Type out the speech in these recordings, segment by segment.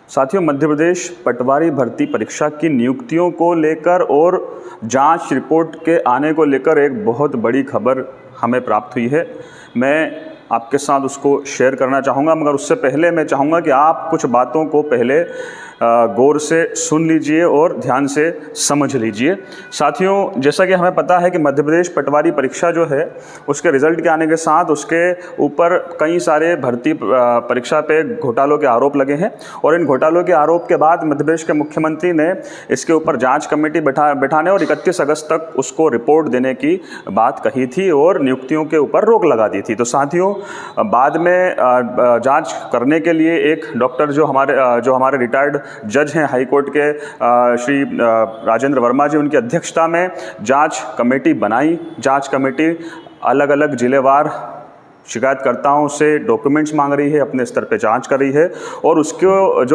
साथियों, मध्य प्रदेश पटवारी भर्ती परीक्षा की नियुक्तियों को लेकर और जांच रिपोर्ट के आने को लेकर एक बहुत बड़ी खबर हमें प्राप्त हुई है। मैं आपके साथ उसको शेयर करना चाहूँगा, मगर उससे पहले मैं चाहूँगा कि आप कुछ बातों को पहले गौर से सुन लीजिए और ध्यान से समझ लीजिए। साथियों, जैसा कि हमें पता है कि मध्य प्रदेश पटवारी परीक्षा जो है उसके रिज़ल्ट के आने के साथ उसके ऊपर कई सारे भर्ती परीक्षा पे घोटालों के आरोप लगे हैं और इन घोटालों के आरोप के बाद मध्य प्रदेश के मुख्यमंत्री ने इसके ऊपर जांच कमेटी बैठाने और 31 अगस्त तक उसको रिपोर्ट देने की बात कही थी और नियुक्तियों के ऊपर रोक लगा दी थी। तो साथियों, बाद में जाँच करने के लिए एक डॉक्टर जो हमारे रिटायर्ड जज हैं हाई कोर्ट के श्री राजेंद्र वर्मा जी, उनकी अध्यक्षता में जांच कमेटी बनाई। जांच कमेटी अलग अलग जिलेवार शिकायतकर्ताओं से डॉक्यूमेंट्स मांग रही है, अपने स्तर पे जांच कर रही है और उसको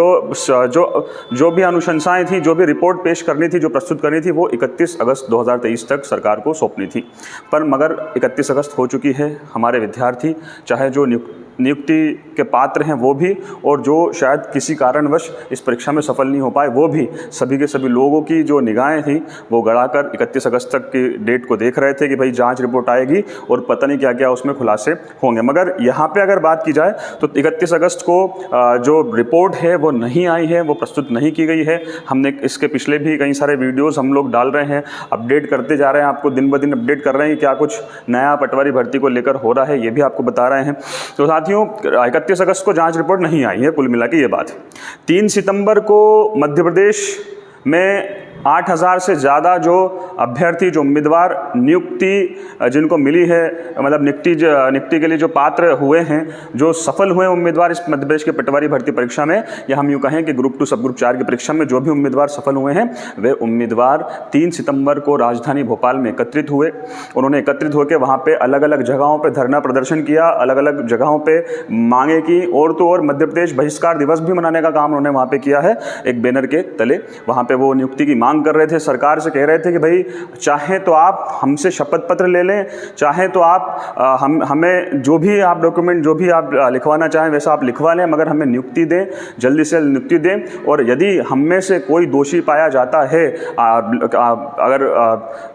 जो भी अनुशंसाएं थी, जो भी रिपोर्ट पेश करनी थी, जो प्रस्तुत करनी थी, वो 31 अगस्त 2023 तक सरकार को सौंपनी थी। पर मगर 31 अगस्त हो चुकी है। हमारे विद्यार्थी, चाहे जो नियुक्ति के पात्र हैं वो भी, और जो शायद किसी कारणवश इस परीक्षा में सफल नहीं हो पाए वो भी, सभी के सभी लोगों की जो निगाहें थी वो गड़ाकर 31 अगस्त तक की डेट को देख रहे थे कि भाई जांच रिपोर्ट आएगी और पता नहीं क्या क्या उसमें खुलासे होंगे। मगर यहाँ पे अगर बात की जाए तो 31 अगस्त को जो रिपोर्ट है वो नहीं आई है, वो प्रस्तुत नहीं की गई है। हमने इसके पिछले भी कई सारे वीडियोज़ हम लोग डाल रहे हैं, अपडेट करते जा रहे हैं, आपको दिन ब दिन अपडेट कर रहे हैं कि क्या कुछ नया पटवारी भर्ती को लेकर हो रहा है, ये भी आपको बता रहे हैं। तो साथियों, 31 अगस्त को जांच रिपोर्ट नहीं आई है, कुल मिला के ये बात है। 3 सितंबर को मध्य प्रदेश में 8000 से ज़्यादा जो अभ्यर्थी, जो उम्मीदवार नियुक्ति जिनको मिली है, मतलब नियुक्ति के लिए जो पात्र हुए हैं, जो सफल हुए उम्मीदवार इस मध्य प्रदेश के पटवारी भर्ती परीक्षा में, या हम यूँ कहें कि ग्रुप 2 सब ग्रुप 4 की परीक्षा में जो भी उम्मीदवार सफल हुए हैं, वे उम्मीदवार 3 सितंबर को राजधानी भोपाल में एकत्रित हुए। उन्होंने एकत्रित होकर वहाँ पर अलग अलग जगहों पर धरना प्रदर्शन किया, अलग अलग जगहों पर मांगे की, और तो और मध्य प्रदेश बहिष्कार दिवस भी मनाने का काम उन्होंने वहाँ पर किया है। एक बैनर के तले वहाँ पर वो नियुक्ति की मांग कर रहे थे, सरकार से कह रहे थे कि भाई चाहे तो आप हमसे शपथ पत्र ले लें, चाहे तो आप हमें जो भी आप डॉक्यूमेंट, जो भी आप लिखवाना चाहें वैसा आप लिखवा लें, मगर हमें नियुक्ति दें, जल्दी से नियुक्ति दें। और यदि हम में से कोई दोषी पाया जाता है, अगर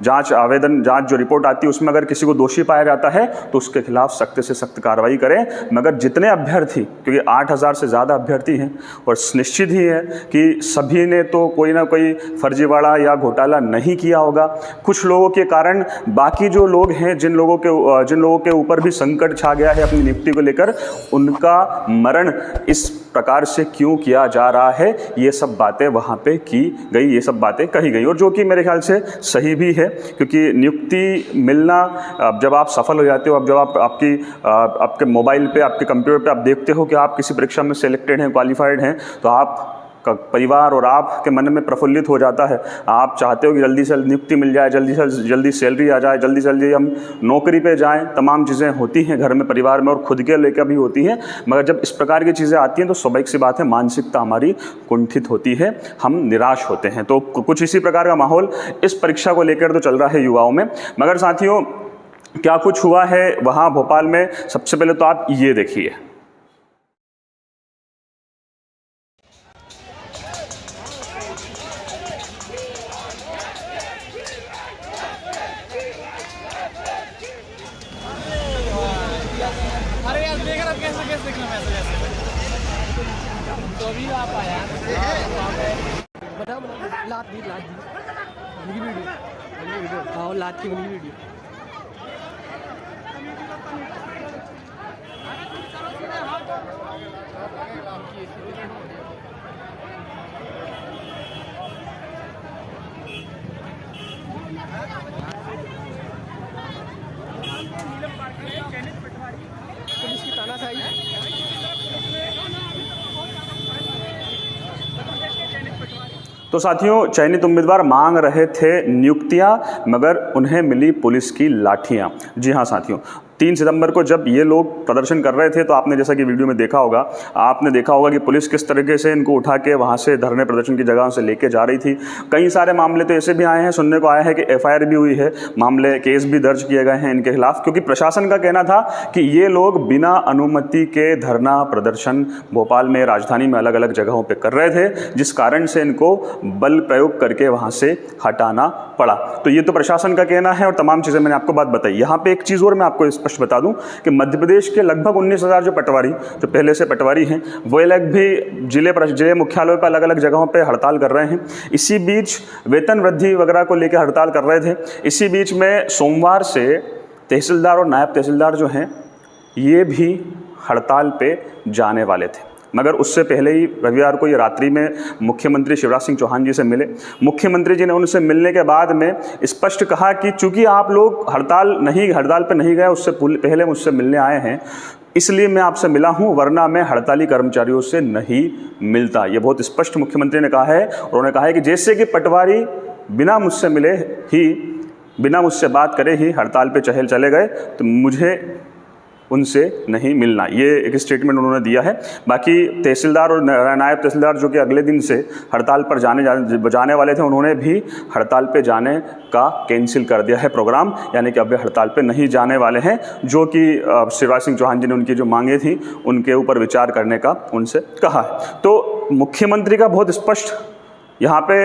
जांच जो रिपोर्ट आती है उसमें अगर किसी को दोषी पाया जाता है तो उसके खिलाफ सख्त से सख्त कार्रवाई करें। मगर जितने अभ्यर्थी, क्योंकि 8000 से ज़्यादा अभ्यर्थी हैं और निश्चित ही है कि सभी ने तो कोई ना कोई फर्जीवाड़ा या घोटाला नहीं किया होगा। कुछ लोगों के कारण बाकी जो लोग हैं, जिन लोगों के ऊपर भी संकट छा गया है अपनी नियुक्ति को लेकर, उनका मरण इस प्रकार से क्यों किया जा रहा है, ये सब बातें वहाँ पे की गई, ये सब बातें कही गई, और जो कि मेरे ख्याल से सही भी है। क्योंकि नियुक्ति मिलना, जब आप सफल हो जाते हो, अब जब आपके मोबाइल पे, आपके कंप्यूटर पे आप देखते हो कि आप किसी परीक्षा में सिलेक्टेड हैं, क्वालिफाइड हैं, तो आप परिवार और आपके मन में प्रफुल्लित हो जाता है। आप चाहते हो कि जल्दी से नियुक्ति मिल जाए, जल्दी से जल्दी सैलरी आ जाए, जल्दी से जल्दी हम नौकरी पे जाएं। तमाम चीज़ें होती हैं घर में, परिवार में, और खुद के लेकर भी होती हैं। मगर जब इस प्रकार की चीज़ें आती हैं तो स्वाभाविक सी बात है, मानसिकता हमारी कुंठित होती है, हम निराश होते हैं। तो कुछ इसी प्रकार का माहौल इस परीक्षा को लेकर तो चल रहा है युवाओं में। मगर साथियों, क्या कुछ हुआ है वहाँ भोपाल में, सबसे पहले तो आप ये देखिए। अरे यार देख रहा कैसे देखना मैसेज ऐसे तो अभी आप आया बता लात दी बनी वीडियो हाँ, लात की बनी वीडियो। पुलिस की तानाशाही। तो साथियों, चयनित उम्मीदवार मांग रहे थे नियुक्तियां, मगर उन्हें मिली पुलिस की लाठियां। जी हाँ साथियों, 3 सितंबर को जब ये लोग प्रदर्शन कर रहे थे तो आपने जैसा कि वीडियो में देखा होगा, आपने देखा होगा कि पुलिस किस तरीके से इनको उठा के वहाँ से धरने प्रदर्शन की जगह से लेके जा रही थी। कई सारे मामले तो ऐसे भी आए हैं, सुनने को आया है कि FIR भी हुई है, मामले केस भी दर्ज किए गए हैं इनके खिलाफ, क्योंकि प्रशासन का कहना था कि ये लोग बिना अनुमति के धरना प्रदर्शन भोपाल में, राजधानी में अलग अलग जगहों पर कर रहे थे, जिस कारण से इनको बल प्रयोग करके वहाँ से हटाना पड़ा। तो ये तो प्रशासन का कहना है और तमाम चीज़ें मैंने आपको बात बताई। यहाँ पे एक चीज़ और मैं आपको स्पष्ट बता दूं कि मध्य प्रदेश के लगभग 19,000 जो पटवारी, जो पहले से पटवारी हैं, वो अलग भी जिले मुख्यालयों पर अलग अलग जगहों पे हड़ताल कर रहे हैं। इसी बीच वेतन वृद्धि वगैरह को लेकर हड़ताल कर रहे थे। इसी बीच में सोमवार से तहसीलदार और नायब तहसीलदार जो हैं ये भी हड़ताल पे जाने वाले थे, मगर उससे पहले ही रविवार को ये रात्रि में मुख्यमंत्री शिवराज सिंह चौहान जी से मिले। मुख्यमंत्री जी ने उनसे मिलने के बाद में स्पष्ट कहा कि चूंकि आप लोग हड़ताल पे नहीं गए, उससे पहले मुझसे मिलने आए हैं, इसलिए मैं आपसे मिला हूं, वरना मैं हड़ताली कर्मचारियों से नहीं मिलता। ये बहुत स्पष्ट मुख्यमंत्री ने कहा है। और उन्होंने कहा है कि जैसे कि पटवारी बिना मुझसे मिले ही, बिना मुझसे बात करे ही हड़ताल पे चले गए, तो मुझे उनसे नहीं मिलना, ये एक स्टेटमेंट उन्होंने दिया है। बाकी तहसीलदार और नायब तहसीलदार जो कि अगले दिन से हड़ताल पर जाने वाले थे, उन्होंने भी हड़ताल पे जाने का कैंसिल कर दिया है प्रोग्राम, यानी कि अब वे हड़ताल पे नहीं जाने वाले हैं, जो कि शिवराज सिंह चौहान जी ने उनकी जो मांगे थी उनके ऊपर विचार करने का उनसे कहा है। तो मुख्यमंत्री का बहुत स्पष्ट यहाँ पे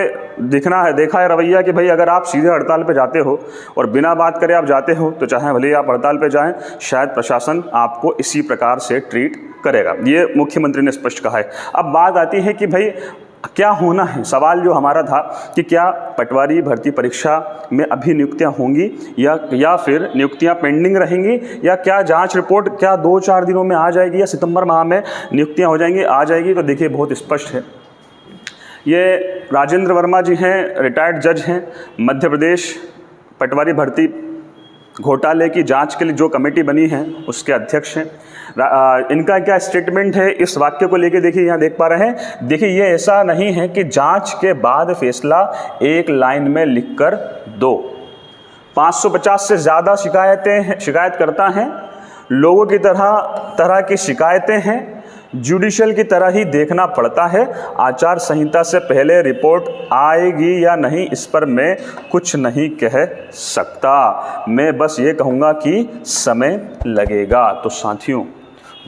देखा है रवैया कि भाई अगर आप सीधे हड़ताल पे जाते हो और बिना बात करे आप जाते हो, तो चाहे भले ही आप हड़ताल पे जाएं, शायद प्रशासन आपको इसी प्रकार से ट्रीट करेगा। ये मुख्यमंत्री ने स्पष्ट कहा है। अब बात आती है कि भाई क्या होना है। सवाल जो हमारा था कि क्या पटवारी भर्ती परीक्षा में अभी नियुक्तियां होंगी या फिर नियुक्तियां पेंडिंग रहेंगी, या क्या जांच रिपोर्ट क्या 2-4 दिनों में आ जाएगी, या सितंबर माह में नियुक्तियां हो जाएंगी, आ जाएगी। तो देखिए बहुत स्पष्ट है। ये राजेंद्र वर्मा जी हैं, रिटायर्ड जज हैं, मध्य प्रदेश पटवारी भर्ती घोटाले की जांच के लिए जो कमेटी बनी है उसके अध्यक्ष हैं। इनका क्या स्टेटमेंट है इस वाक्य को लेके, देखिए यहाँ देख पा रहे हैं। देखिए ये ऐसा नहीं है कि जांच के बाद फैसला एक लाइन में लिखकर दो। 550 से ज़्यादा शिकायतकर्ता हैं, लोगों की तरह की शिकायतें हैं, जुडिशियल की तरह ही देखना पड़ता है। आचार संहिता से पहले रिपोर्ट आएगी या नहीं, इस पर मैं कुछ नहीं कह सकता। मैं बस ये कहूँगा कि समय लगेगा। तो साथियों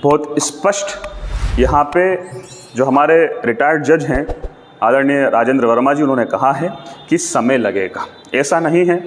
बहुत स्पष्ट यहाँ पे जो हमारे रिटायर्ड जज हैं आदरणीय राजेंद्र वर्मा जी, उन्होंने कहा है कि समय लगेगा। ऐसा नहीं है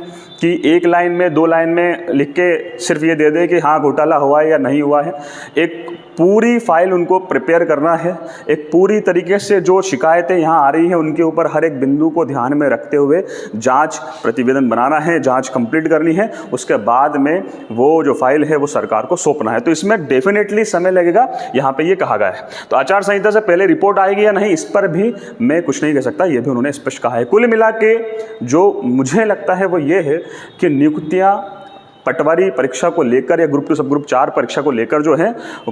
कि एक लाइन में 2 लाइन में लिख के सिर्फ ये दे दे कि हाँ घोटाला हुआ है या नहीं हुआ है। एक पूरी फाइल उनको प्रिपेयर करना है, एक पूरी तरीके से जो शिकायतें यहाँ आ रही हैं उनके ऊपर हर एक बिंदु को ध्यान में रखते हुए जांच प्रतिवेदन बनाना है, जांच कंप्लीट करनी है। उसके बाद में वो जो फाइल है वो सरकार को सौंपना है। तो इसमें डेफिनेटली समय लगेगा, यहाँ पे ये कहा गया है। तो आचार संहिता से पहले रिपोर्ट आएगी या नहीं, इस पर भी मैं कुछ नहीं कह सकता, ये भी उन्होंने स्पष्ट कहा है। कुल मिला के जो मुझे लगता है वो ये है कि नियुक्तियाँ पटवारी परीक्षा को लेकर या ग्रुप 2 सब ग्रुप 4 परीक्षा को लेकर जो है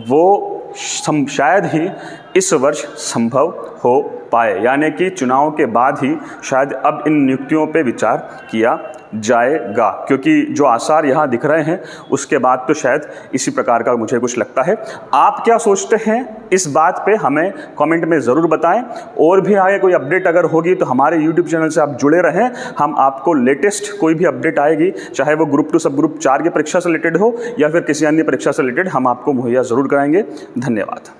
वो शायद ही इस वर्ष संभव हो पाए, यानी कि चुनाव के बाद ही शायद अब इन नियुक्तियों पे विचार किया जाएगा, क्योंकि जो आसार यहाँ दिख रहे हैं उसके बाद तो शायद इसी प्रकार का मुझे कुछ लगता है। आप क्या सोचते हैं इस बात पे हमें कमेंट में ज़रूर बताएं। और भी आगे कोई अपडेट अगर होगी तो हमारे YouTube चैनल से आप जुड़े रहें। हम आपको लेटेस्ट कोई भी अपडेट आएगी, चाहे वो ग्रुप 2 सब ग्रुप 4 की परीक्षा से रिलेटेड हो या फिर किसी अन्य परीक्षा से रिलेटेड, हम आपको मुहैया ज़रूर कराएंगे। धन्यवाद।